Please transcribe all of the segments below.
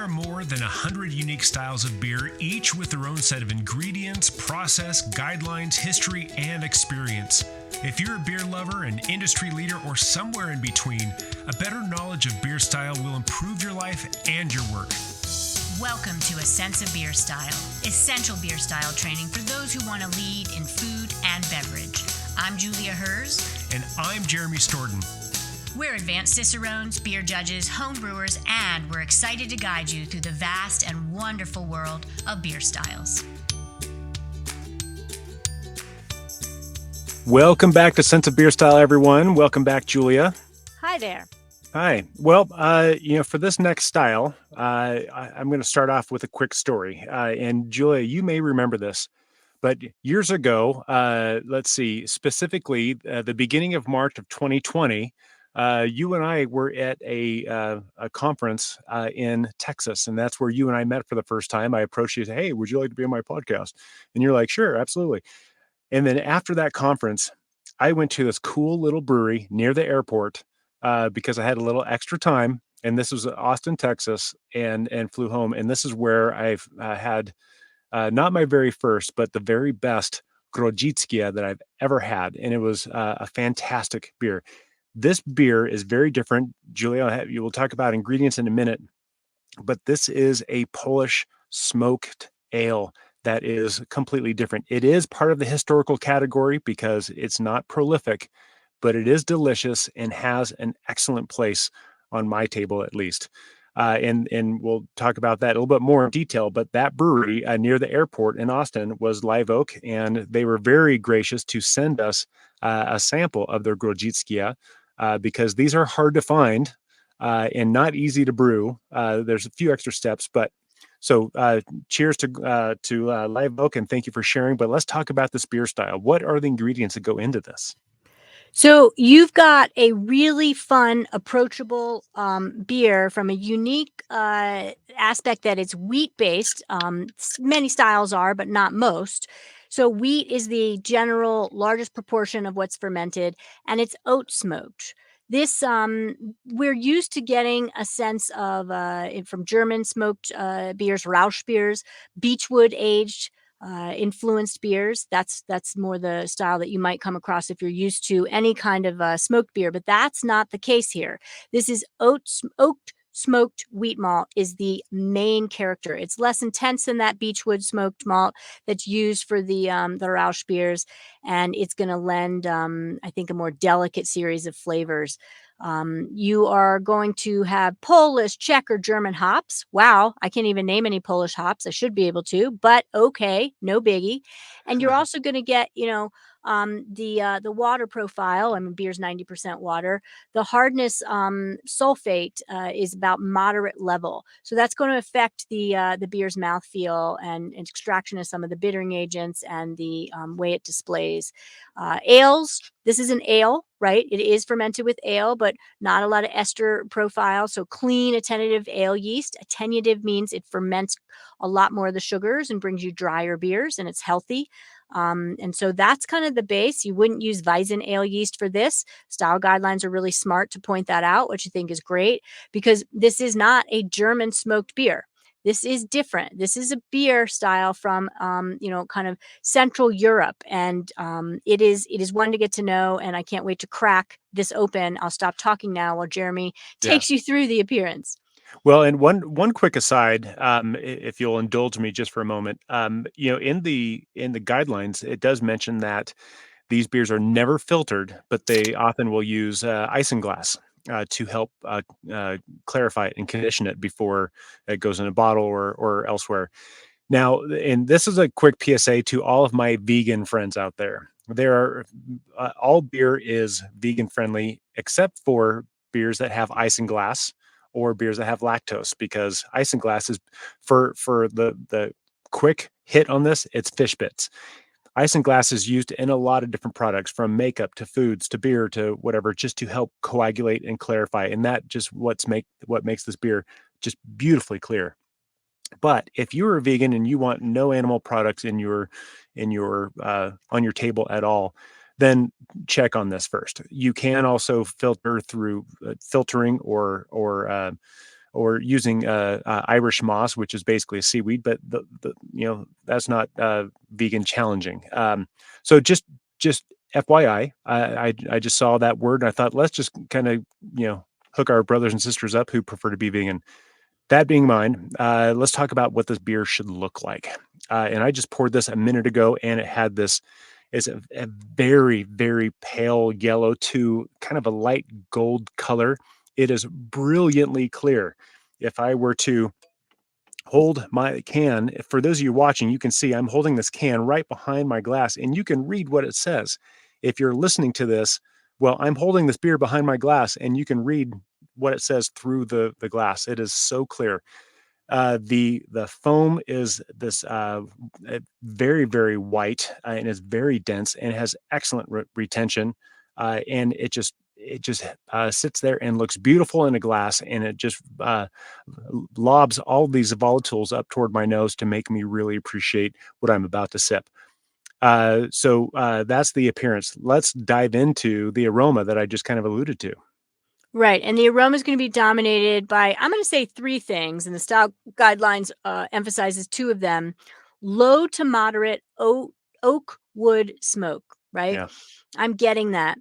There are more than 100 unique styles of beer, each with their own set of ingredients, process, guidelines, history, and experience. If you're a beer lover, an industry leader, or somewhere in between, a better knowledge of beer style will improve your life and your work. Welcome to A Sense of Beer Style, essential beer style training for those who want to lead in food and beverage. I'm Julia Herz. And I'm Jeremy Storton. We're advanced Cicerones, beer judges, home brewers, and we're excited to guide you through the vast and wonderful world of beer styles. Welcome back to Sense of Beer Style, everyone. Welcome back, Julia. Hi there. Hi. Well, for this next style, I'm going to start off with a quick story. And Julia, you may remember this, but years ago, specifically the beginning of March of 2020, you and I were at a conference in Texas, and that's where you and I met for the first time. I approached you and said, "Hey, would you like to be on my podcast?" And you're like, "Sure, absolutely." And then after that conference, I went to this cool little brewery near the airport because I had a little extra time. And this was Austin, Texas, and flew home. And this is where I've had not my very first, but the very best Grodziskie that I've ever had. And it was a fantastic beer. This beer is very different. Julia, you will talk about ingredients in a minute, but this is a Polish smoked ale that is completely different. It is part of the historical category because it's not prolific, but it is delicious and has an excellent place on my table, at least. And we'll talk about that a little bit more in detail, but that brewery near the airport in Austin was Live Oak, and they were very gracious to send us a sample of their Grodziskie because these are hard to find and not easy to brew. There's a few extra steps, but so cheers to Live Oak, and thank you for sharing. But let's talk about this beer style. What are the ingredients that go into this? So you've got a really fun, approachable beer from a unique aspect that it's wheat-based. Many styles are, but not most. So wheat is the general largest proportion of what's fermented, and it's oat smoked. This, we're used to getting a sense of, from German smoked beers, Rauch beers, beechwood aged, influenced beers. That's more the style that you might come across if you're used to any kind of smoked beer, but that's not the case here. This is oat smoked wheat malt is the main character. It's less intense than that beechwood smoked malt that's used for the Rauch beers, and it's going to lend, I think, a more delicate series of flavors. You are going to have Polish, Czech, or German hops. Wow, I can't even name any Polish hops. I should be able to, but okay, no biggie. And you're also going to get, the water profile. I mean, beer's 90% water. The hardness sulfate is about moderate level, so that's going to affect the beer's mouthfeel and extraction of some of the bittering agents and the way it displays. Ales. This is an ale, right? It is fermented with ale, but not a lot of ester profile. So clean, attenuative ale yeast. Attenuative means it ferments a lot more of the sugars and brings you drier beers, and it's healthy. And so that's kind of the base. You wouldn't use Weizen ale yeast for this. Style guidelines are really smart to point that out, which I think is great, because this is not a German smoked beer. This is different. This is a beer style from, kind of Central Europe. And it is one to get to know. And I can't wait to crack this open. I'll stop talking now while Jeremy takes you through the appearance. Well, and one quick aside, if you'll indulge me just for a moment, in the guidelines, it does mention that these beers are never filtered, but they often will use isinglass to help clarify it and condition it before it goes in a bottle or elsewhere. Now, and this is a quick PSA to all of my vegan friends out there. There are all beer is vegan friendly except for beers that have isinglass or beers that have lactose, because isinglass is for the quick hit on this, it's fish bits. Isinglass is used in a lot of different products, from makeup to foods to beer to whatever, just to help coagulate and clarify. And that just what makes this beer just beautifully clear. But if you're a vegan and you want no animal products in your on your table at all, then check on this first. You can also filter through filtering or or using Irish moss, which is basically a seaweed, but that's not vegan challenging. So just FYI, I just saw that word and I thought, let's just kind of hook our brothers and sisters up who prefer to be vegan. That being mine, let's talk about what this beer should look like. And I just poured this a minute ago, and it had this. It's a very, very pale yellow to kind of a light gold color. It is brilliantly clear. If I were to hold my can, for those of you watching, you can see I'm holding this can right behind my glass, and you can read what it says. If you're listening to this, well, I'm holding this beer behind my glass, and you can read what it says through the glass. It is so clear. The foam is this very, very white, and is very dense and has excellent retention. And it just sits there and looks beautiful in a glass, and it just lobs all these volatiles up toward my nose to make me really appreciate what I'm about to sip. So that's the appearance. Let's dive into the aroma that I just kind of alluded to. Right. And the aroma is going to be dominated by, I'm going to say 3 things, and the style guidelines emphasizes 2 of them: low to moderate oak wood smoke, right? Yeah. I'm getting that.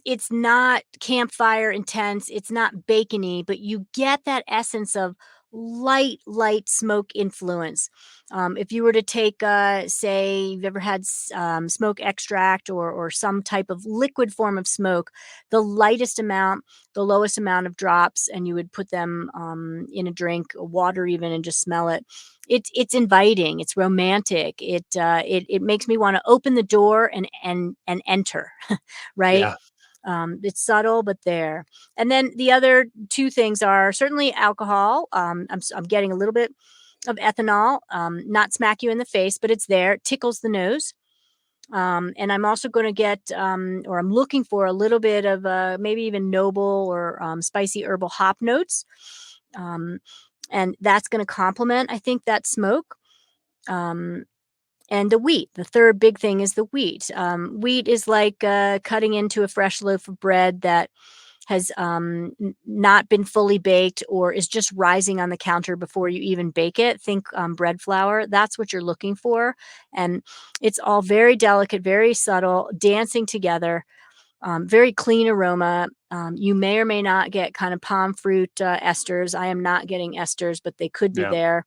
It's not campfire intense. It's not bacony, but you get that essence of light smoke influence. If you were to take, say, you've ever had smoke extract or some type of liquid form of smoke, the lightest amount, the lowest amount of drops, and you would put them in a drink, water even, and just smell it. It's inviting. It's romantic. It makes me want to open the door and enter, right? Yeah. It's subtle, but there. And then the other 2 things are certainly alcohol. I'm getting a little bit of ethanol, not smack you in the face, but it's there. It tickles the nose. And I'm also going to get, or I'm looking for a little bit of maybe even noble or spicy herbal hop notes. And that's going to complement, I think, that smoke. And the wheat. The third big thing is the wheat. Wheat is like cutting into a fresh loaf of bread that has not been fully baked or is just rising on the counter before you even bake it. Think bread flour. That's what you're looking for. And it's all very delicate, very subtle, dancing together, very clean aroma. You may or may not get kind of palm fruit esters. I am not getting esters, but they could be there.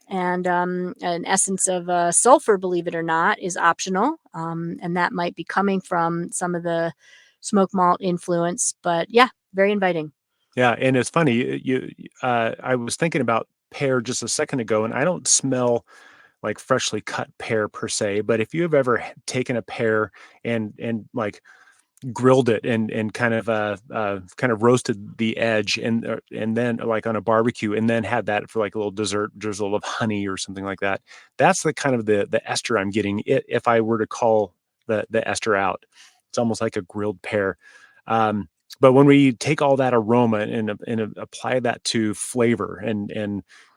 And an essence of sulfur, believe it or not, is optional. And that might be coming from some of the smoke malt influence. But yeah, very inviting. Yeah. And it's funny, I was thinking about pear just a second ago, and I don't smell like freshly cut pear per se, but if you have ever taken a pear and like grilled it and kind of roasted the edge and then like on a barbecue and then had that for like a little dessert drizzle of honey or something like that. That's the kind of the ester I'm getting if I were to call the ester out. It's almost like a grilled pear. But when we take all that aroma and apply that to flavor and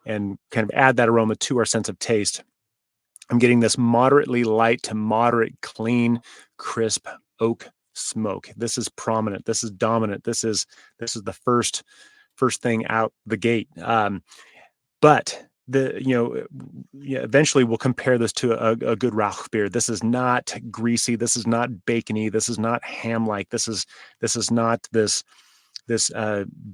kind of add that aroma to our sense of taste, I'm getting this moderately light to moderate, clean, crisp oak smoke. This is prominent. This is dominant. This is the first thing out the gate. But eventually we'll compare this to a good Rauch beer. This is not greasy. This is not bacony. This is not ham-like. This is not this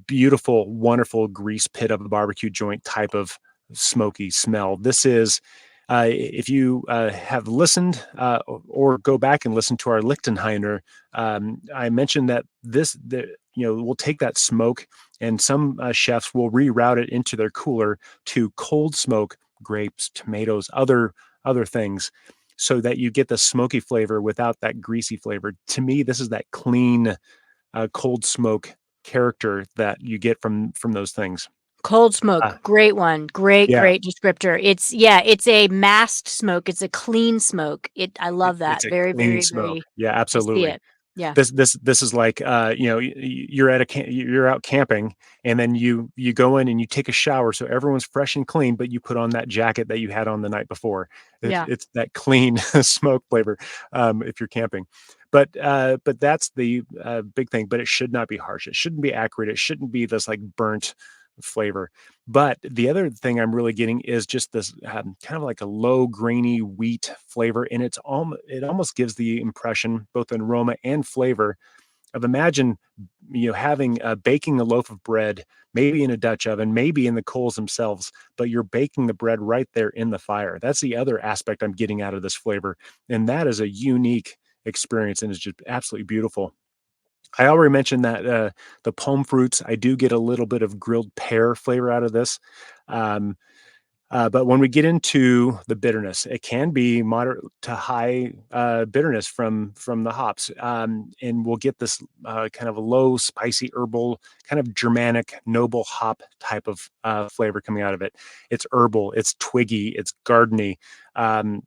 beautiful, wonderful grease pit of a barbecue joint type of smoky smell. This is, if you have listened or go back and listen to our Lichtenheiner, I mentioned that we'll take that smoke, and some chefs will reroute it into their cooler to cold smoke grapes, tomatoes, other things, so that you get the smoky flavor without that greasy flavor. To me, this is that clean, cold smoke character that you get from those things. Cold smoke, great one. Great descriptor. It's a masked smoke. It's a clean smoke. I love that. It's a very, clean very, smoke. very. Yeah, I see absolutely. it. Yeah. This is like you're you're out camping, and then you go in and you take a shower so everyone's fresh and clean, but you put on that jacket that you had on the night before. It's that clean smoke flavor if you're camping. But that's the big thing. But it should not be harsh. It shouldn't be acrid. It shouldn't be this like burnt flavor. But the other thing I'm really getting is just this kind of like a low grainy wheat flavor, and it almost gives the impression, both in aroma and flavor, of imagine having baking a loaf of bread, maybe in a Dutch oven, maybe in the coals themselves, but you're baking the bread right there in the fire. That's the other aspect I'm getting out of this flavor, and that is a unique experience and is just absolutely beautiful. I already mentioned that the palm fruits, I do get a little bit of grilled pear flavor out of this. Um, but when we get into the bitterness, it can be moderate to high bitterness from the hops, and we'll get this kind of a low, spicy, herbal, kind of Germanic, noble hop type of flavor coming out of it. It's herbal, it's twiggy, it's gardeny, um,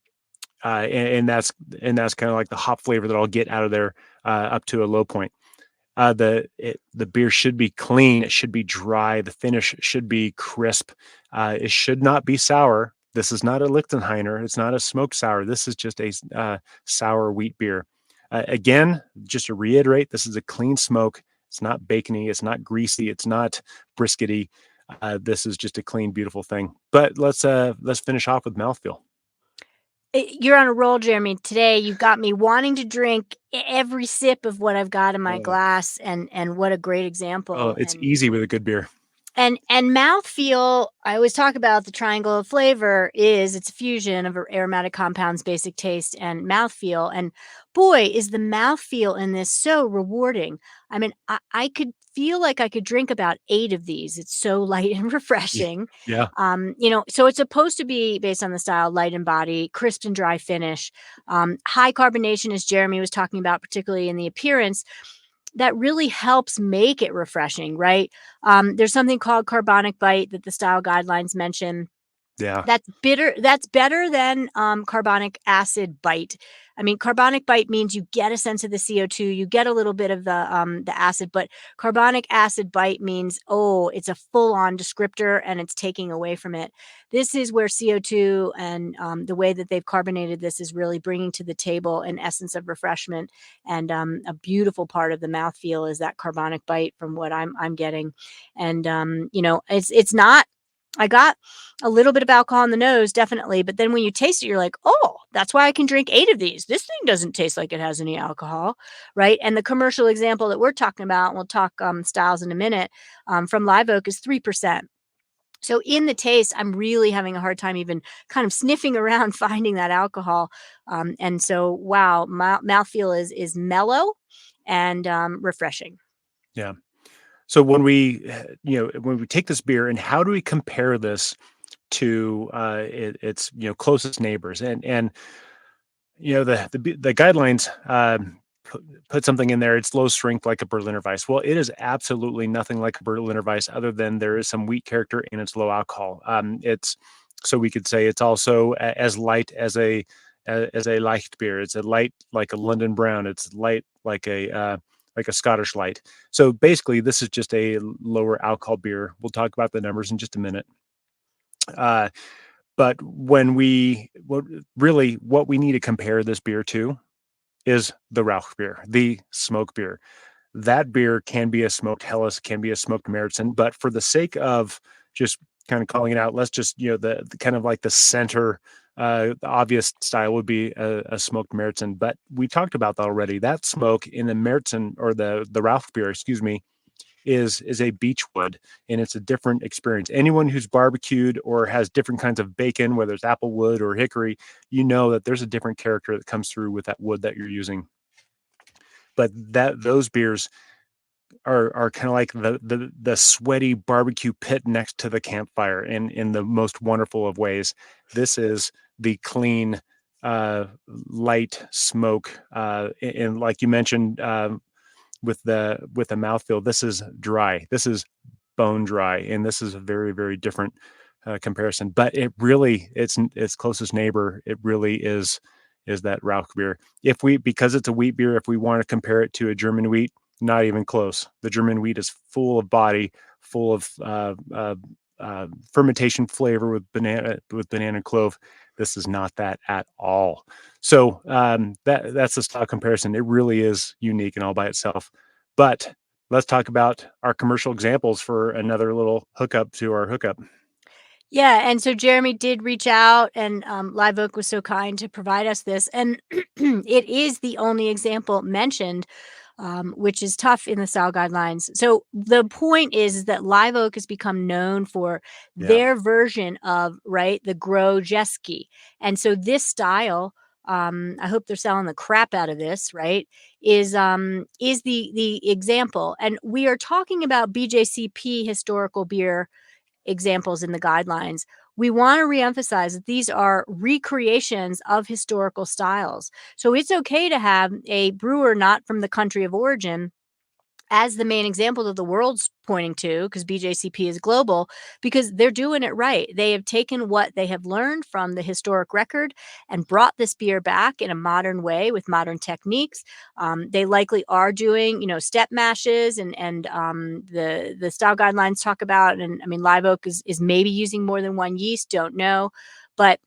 and that's kind of like the hop flavor that I'll get out of there up to a low point. The beer should be clean. It should be dry. The finish should be crisp. It should not be sour. This is not a Lichtenheiner. It's not a smoked sour. This is just a sour wheat beer. Again, just to reiterate, this is a clean smoke. It's not bacony. It's not greasy. It's not briskety. This is just a clean, beautiful thing. But let's finish off with mouthfeel. You're on a roll, Jeremy. Today, you've got me wanting to drink every sip of what I've got in my glass, and what a great example. It's easy with a good beer. And mouthfeel, I always talk about the triangle of flavor it's a fusion of aromatic compounds, basic taste, and mouthfeel. And boy, is the mouthfeel in this so rewarding. I mean, I could feel like I could drink about 8 of these. It's so light and refreshing. Yeah. So it's supposed to be based on the style, light in body, crisp and dry finish, high carbonation, as Jeremy was talking about, particularly in the appearance. That really helps make it refreshing, right? There's something called carbonic bite that the style guidelines mention. Yeah. That's bitter. That's better than carbonic acid bite. I mean, carbonic bite means you get a sense of the CO2, you get a little bit of the acid, but carbonic acid bite means, it's a full-on descriptor and it's taking away from it. This is where CO2 and the way that they've carbonated this is really bringing to the table an essence of refreshment, and a beautiful part of the mouthfeel is that carbonic bite from what I'm getting, and it's not. I got a little bit of alcohol in the nose, definitely. But then when you taste it, you're like, that's why I can drink 8 of these. This thing doesn't taste like it has any alcohol, right? And the commercial example that we're talking about, and we'll talk styles in a minute, from Live Oak is 3%. So in the taste, I'm really having a hard time even kind of sniffing around finding that alcohol. And so, wow, mouthfeel is mellow and refreshing. Yeah. So when we take this beer, and how do we compare this to its closest neighbors, and the guidelines put something in there. It's low strength like a Berliner Weiss. Well, it is absolutely nothing like a Berliner Weiss, other than there is some wheat character and it's low alcohol. So we could say it's also as light as a light beer. It's a light like a London Brown. It's light like a Scottish light. So basically, this is just a lower alcohol beer. We'll talk about the numbers in just a minute. But what we need to compare this beer to is the Rauch beer, the smoke beer. That beer can be a smoked Helles, can be a smoked Märzen, but for the sake of just kind of calling it out, let's just, the kind of like the center, the obvious style would be a smoked Märzen. But we talked about that already. That smoke in the Märzen, or the Rauch beer, excuse me, is a beechwood, and it's a different experience. Anyone who's barbecued or has different kinds of bacon, whether it's applewood or hickory, that there's a different character that comes through with that wood that you're using. But those beers are kind of like the sweaty barbecue pit next to the campfire in the most wonderful of ways. This is the clean, light smoke, and like you mentioned, with the mouthfeel, this is dry. This is bone dry, and this is a very, very different comparison. But its closest neighbor, it really is that Rauch beer. Because it's a wheat beer, if we want to compare it to a German wheat, not even close. The German wheat is full of body, full of fermentation flavor with banana and clove. This is not that at all. So that's the style comparison. It really is unique and all by itself. But let's talk about our commercial examples for another little hookup to our hookup. Yeah, and so Jeremy did reach out, and Live Oak was so kind to provide us this, and it is the only example mentioned, which is tough in the style guidelines. So the point is that Live Oak has become known for Yeah. their version of the Grodziskie, and so this style. I hope they're selling the crap out of this, right? Is the example, and we are talking about BJCP historical beer examples in the guidelines. We want to reemphasize that these are recreations of historical styles. So it's okay to have a brewer not from the country of origin as the main example that the world's pointing to, because BJCP is global, because they're doing it right. They have taken what they have learned from the historic record and brought this beer back in a modern way with modern techniques. They likely are doing, step mashes and the style guidelines talk about. And I mean, Live Oak is maybe using more than one yeast. Don't know, but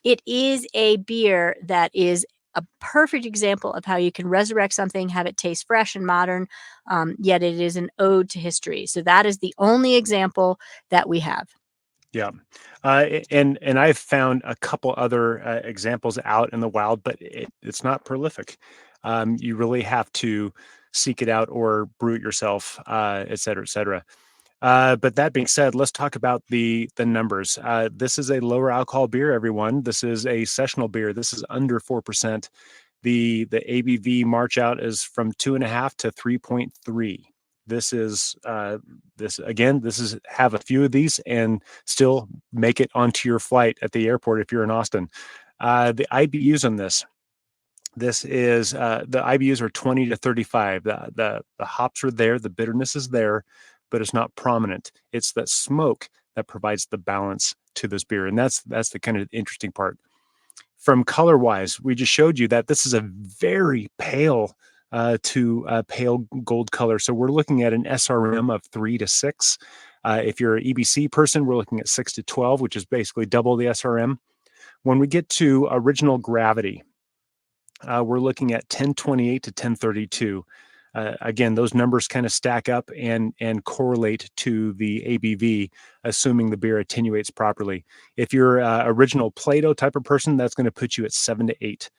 it is a beer that is a perfect example of how you can resurrect something, have it taste fresh and modern, yet it is an ode to history. So that is the only example that we have. Yeah. And I've found a couple other examples out in the wild, but it's not prolific. You really have to seek it out or brew it yourself, et cetera, et cetera. But that being said, let's talk about the numbers. This is a lower alcohol beer, everyone. This is a sessional beer. This is under 4%. The ABV March out is from 2.5 to 3.3. This is this is have a few of these and still make it onto your flight at the airport if you're in Austin. The IBUs on this is the IBUs are 20 to 35. The hops are there, the bitterness is there, but it's not prominent. It's that smoke that provides the balance to this beer, and that's the kind of interesting part. From color wise, we just showed you that this is a very pale to pale gold color. So we're looking at an SRM of 3 to 6. If you're an EBC person, we're looking at 6 to 12, which is basically double the SRM. When we get to original gravity, we're looking at 1028 to 1032. Again, those numbers kind of stack up and correlate to the ABV, assuming the beer attenuates properly. If you're original Plato type of person, that's going to put you at 7 to 8.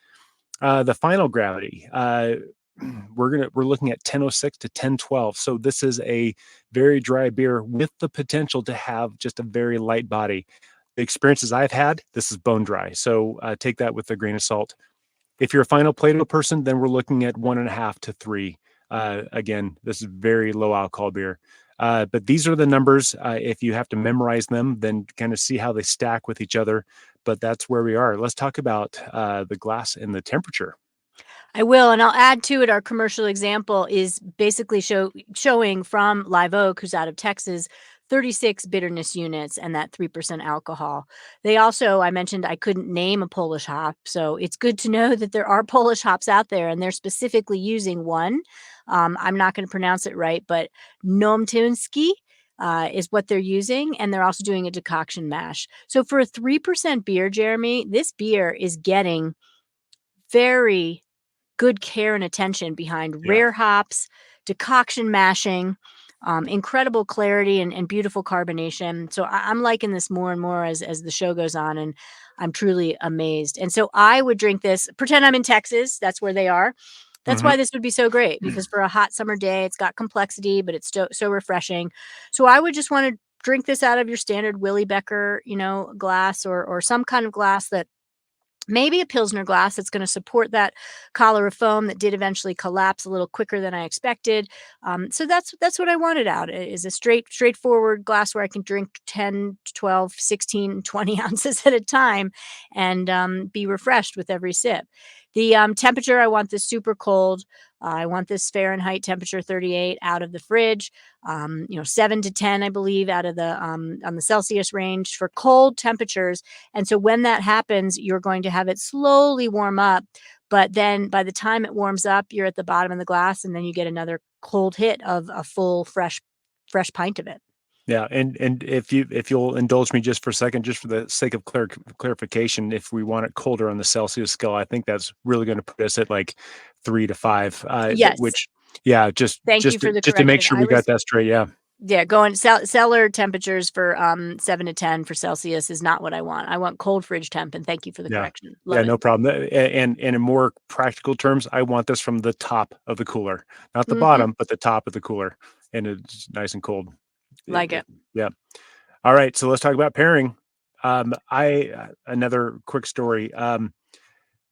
The final gravity, we're looking at 1006 to 1012. So this is a very dry beer with the potential to have just a very light body. The experiences I've had, this is bone dry. So take that with a grain of salt. If you're a final Plato person, then we're looking at 1.5 to 3. Again, this is very low alcohol beer. But these are the numbers. If you have to memorize them, then kind of see how they stack with each other. But that's where we are. Let's talk about the glass and the temperature. I will, and I'll add to it. Our commercial example is basically showing from Live Oak, who's out of Texas, 36 bitterness units and that 3% alcohol. They also, I mentioned I couldn't name a Polish hop, so it's good to know that there are Polish hops out there, and they're specifically using one. I'm not going to pronounce it right, but Nomtyński is what they're using, and they're also doing a decoction mash. So for a 3% beer, Jeremy, this beer is getting very good care and attention behind rare hops, decoction mashing, incredible clarity and beautiful carbonation. So I'm liking this more and more as the show goes on, and I'm truly amazed. And so I would drink this, pretend I'm in Texas. That's where they are. That's why this would be so great, because for a hot summer day, it's got complexity, but it's so refreshing. So I would just want to drink this out of your standard Willy Becker, glass or some kind of glass that maybe a Pilsner glass that's going to support that collar of foam that did eventually collapse a little quicker than I expected. So that's what I wanted out, is a straightforward glass where I can drink 10, 12, 16, 20 ounces at a time and be refreshed with every sip. The temperature, I want this super cold. I want this Fahrenheit temperature 38 out of the fridge. 7 to 10, I believe, out of the on the Celsius range for cold temperatures. And so when that happens, you're going to have it slowly warm up. But then by the time it warms up, you're at the bottom of the glass, and then you get another cold hit of a full, fresh pint of it. Yeah, and if you'll indulge me just for a second, just for the sake of clarification, if we want it colder on the Celsius scale, I think that's really going to put us at like 3 to 5. Yes. Which, yeah, just Thank you just for to, the just to make correction. sure I we got was that straight. Yeah, Yeah, going cellar temperatures for 7 to 10 for Celsius is not what I want. I want cold fridge temp, and thank you for the yeah, correction. yeah, Love it. no problem. And in more practical terms, I want this from the top of the cooler, not the Mhm. bottom, but the top of the cooler, and it's nice and cold. Like it. Yeah. All right, so let's talk about pairing. I Another quick story.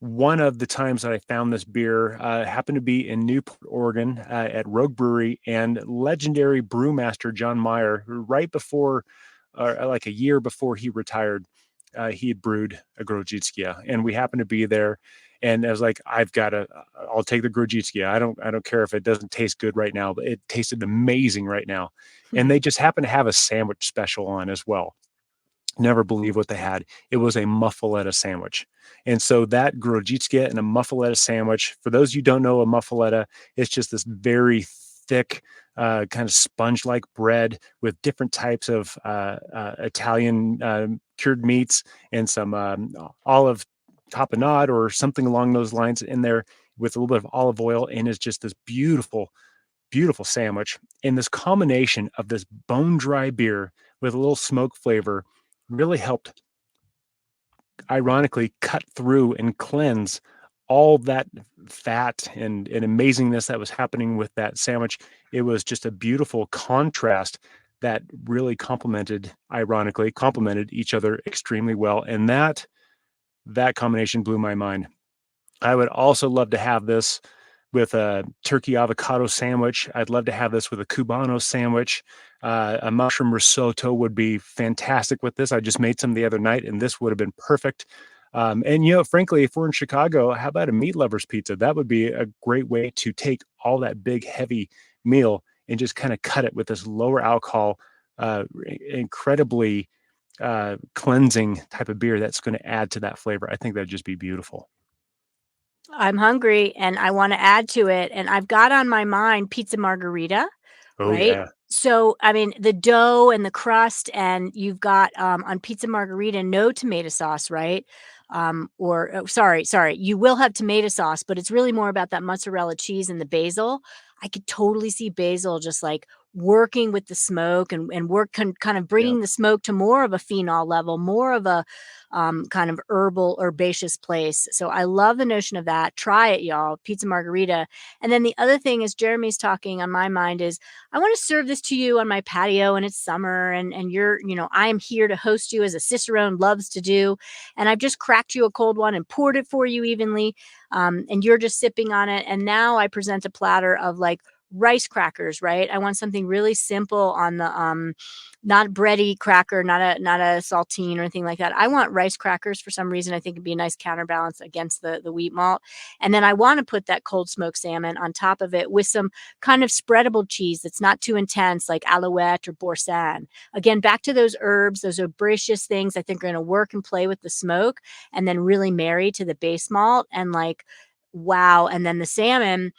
One of the times that I found this beer happened to be in Newport, Oregon, at Rogue Brewery, and legendary brewmaster John Meyer, who right before, like a year before he retired, he had brewed a Grodziskie, and we happened to be there. And I was like, I'll take the Grodziskie. I don't care if it doesn't taste good right now, but it tasted amazing right now. And they just happened to have a sandwich special on as well. Never believe what they had. It was a muffaletta sandwich. And so that Grodziskie and a muffaletta sandwich, for those you don't know, a muffaletta, it's just this very thick, kind of sponge-like bread with different types of Italian cured meats and some olive tapenade or something along those lines in there with a little bit of olive oil, and it's just this beautiful, beautiful sandwich. And this combination of this bone dry beer with a little smoke flavor really helped, ironically, cut through and cleanse all that fat and amazingness that was happening with that sandwich. It was just a beautiful contrast that really ironically complemented each other extremely well. And that combination blew my mind. I would also love to have this with a turkey avocado sandwich. I'd love to have this with a Cubano sandwich. A mushroom risotto would be fantastic with this. I just made some the other night, and this would have been perfect. And frankly, if we're in Chicago, how about a meat lovers pizza? That would be a great way to take all that big, heavy meal and just kind of cut it with this lower alcohol, incredibly cleansing type of beer that's going to add to that flavor. I think that'd just be beautiful. I'm hungry and I wanna add to it, and I've got on my mind pizza margherita, Oh right? yeah, So, I mean, the dough and the crust, and you've got, on pizza margherita, no tomato sauce, right? Or oh, sorry, you will have tomato sauce, but it's really more about that mozzarella cheese and the basil. I could totally see basil just, like, working with the smoke and work kind of yeah. bringing the smoke to more of a phenol level, more of a, kind of herbal, herbaceous place. So I love the notion of that. Try it, y'all. Pizza margherita. And then the other thing is Jeremy's talking on my mind is I want to serve this to you on my patio and it's summer and you're, I am here to host you as a Cicerone loves to do. And I've just cracked you a cold one and poured it for you evenly. And you're just sipping on it. And now I present a platter of like rice crackers, right? I want something really simple on the not bready cracker, not a saltine or anything like that. I want rice crackers for some reason. I think it'd be a nice counterbalance against the wheat malt. And then I want to put that cold smoked salmon on top of it with some kind of spreadable cheese that's not too intense, like Alouette or Boursin. Again, back to those herbs, those herbaceous things I think are going to work and play with the smoke and then really marry to the base malt and like wow. And then the salmon,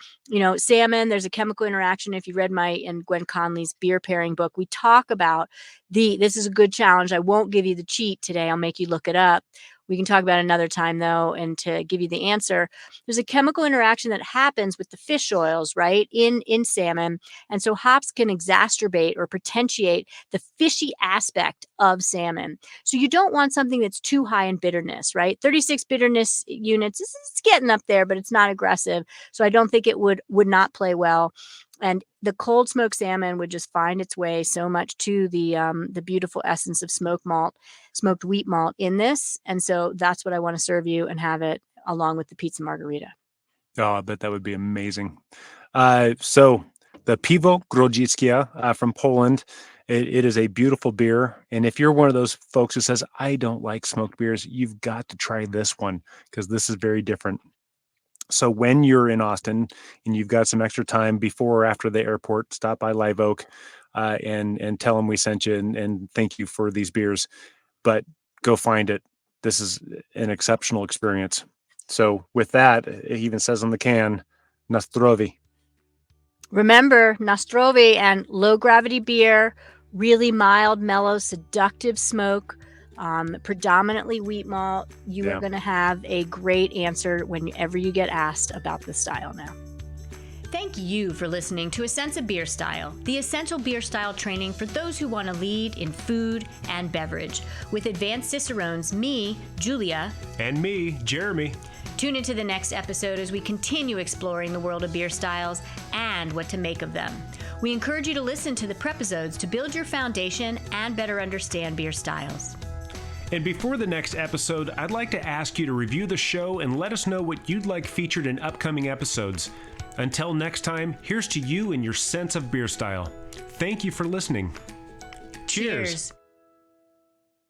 salmon, there's a chemical interaction. If you read my and Gwen Conley's beer pairing book, we talk about this is a good challenge. I won't give you the cheat today. I'll make you look it up. We can talk about it another time though. And to give you the answer, there's a chemical interaction that happens with the fish oils, right? In salmon. And so hops can exacerbate or potentiate the fishy aspect of salmon. So you don't want something that's too high in bitterness, right? 36 bitterness units, it's getting up there, but it's not aggressive. So I don't think it would not play well. And the cold smoked salmon would just find its way so much to the beautiful essence of smoked wheat malt in this. And so that's what I want to serve you and have it along with the pizza margherita. Oh, I bet that would be amazing. So the Piwo Grodziskie from Poland, it is a beautiful beer. And if you're one of those folks who says, I don't like smoked beers, you've got to try this one because this is very different. So when you're in Austin and you've got some extra time before or after the airport, stop by Live Oak and tell them we sent you and thank you for these beers. But go find it. This is an exceptional experience. So with that, it even says on the can, Nastrovi. Remember, Nastrovi and low gravity beer, really mild, mellow, seductive smoke, predominantly wheat malt, you are going to have a great answer whenever you get asked about this style now. Thank you for listening to A Sense of Beer Style, the essential beer style training for those who want to lead in food and beverage. With Advanced Cicerones, me, Julia, and me, Jeremy. Tune into the next episode as we continue exploring the world of beer styles and what to make of them. We encourage you to listen to the prepisodes to build your foundation and better understand beer styles. And before the next episode, I'd like to ask you to review the show and let us know what you'd like featured in upcoming episodes. Until next time, here's to you and your sense of beer style. Thank you for listening. Cheers.